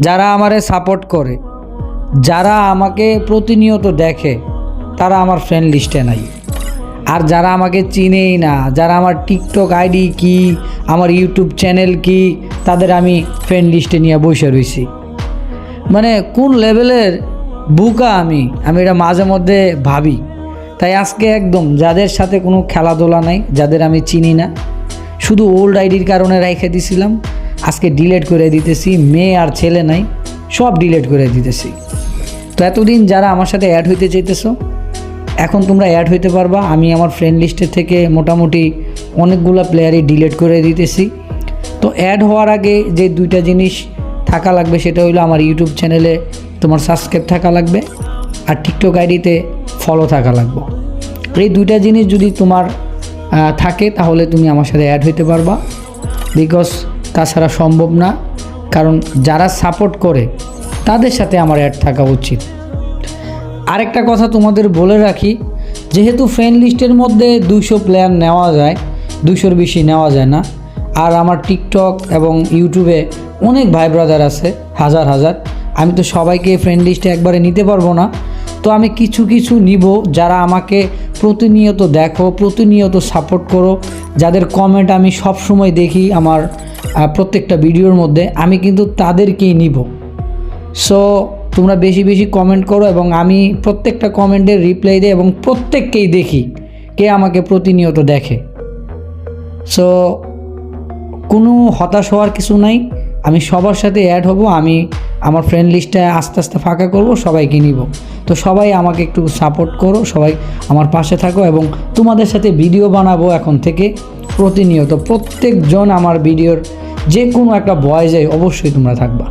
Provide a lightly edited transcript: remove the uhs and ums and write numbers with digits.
যারা আমারে সাপোর্ট করে, যারা আমাকে প্রতিনিয়ত দেখে, তারা আমার ফ্রেন্ড লিস্টে নাই। আর যারা আমাকে চিনেই না, যারা আমার টিকটক আইডি কি, আমার ইউটিউব চ্যানেল কি, তাদের আমি ফ্রেন্ড লিস্টে নিয়ে বসে রয়েছি। মানে কোন লেভেলের বুকা আমি এটা মাঝে মধ্যে ভাবি। তাই আজকে একদম যাদের সাথে কোনো খেলাধুলা নাই, যাদের আমি চিনি না, শুধু ওল্ড আইডির কারণে রেখে দিছিলাম, আজকে ডিলিট করে দিতেছি। মেয়ে আর ছেলে নাই, সব ডিলিট করে দিতেছি। তো এতদিন যারা আমার সাথে অ্যাড হইতে চাইতেছো, এখন তোমরা অ্যাড হইতে পারবা। আমি আমার ফ্রেন্ড লিস্টের থেকে মোটামুটি অনেকগুলো প্লেয়ারই ডিলিট করে দিতেছি। তো অ্যাড হওয়ার আগে যে দুইটা জিনিস থাকা লাগবে, সেটা হলো আমার ইউটিউব চ্যানেলে তোমার সাবস্ক্রাইব থাকা লাগবে, আর টিকটক আইডিতে ফলো থাকা লাগবে। এই দুইটা জিনিস যদি তোমার থাকে, তাহলে তুমি আমার সাথে অ্যাড হইতে পারবা। বিকজ তাছাড়া সম্ভব না, কারণ যারা সাপোর্ট করে তাদের সাথে আমার অ্যাড থাকা উচিত। আরেকটা কথা তোমাদের বলে রাখি, যেহেতু ফ্রেন্ড লিস্টের মধ্যে 200 প্লেয়ার নেওয়া যায়, 200-র বেশি নেওয়া যায় না। আর আমার টিকটক এবং ইউটিউবে অনেক ভাই ব্রাদার আছে, হাজার হাজার। আমি তো সবাইকে ফ্রেন্ড লিস্টে একবারে নিতে পারবো না। তো আমি কিছু কিছু নিব, যারা আমাকে প্রতিনিয়ত দেখো, প্রতিনিয়ত সাপোর্ট করো, যাদের কমেন্ট আমি সব সময় দেখি আমার প্রত্যেকটা ভিডিওর মধ্যে, আমি কিন্তু তাদেরকেই নিব। সো তোমরা বেশি বেশি কমেন্ট করো, এবং আমি প্রত্যেকটা কমেন্টের রিপ্লাই দিই এবং প্রত্যেককেই দেখি কে আমাকে প্রতিনিয়ত দেখে। সো কোনো হতাশ হওয়ার কিছু নাই, আমি সবার সাথে অ্যাড হব। আমি আমার ফ্রেন্ড লিস্টে আস্তে আস্তে ফাঁকা করব, সবাইকে নিব। তো সবাই আমাকে একটু সাপোর্ট করো, সবাই আমার পাশে থাকো, এবং তোমাদের সাথে ভিডিও বানাবো এখন থেকে প্রতিনিয়ত। প্রত্যেকজন আমার ভিডিওর যে কোনো একটা ভয়েসে অবশ্যই তোমরা থাকবা।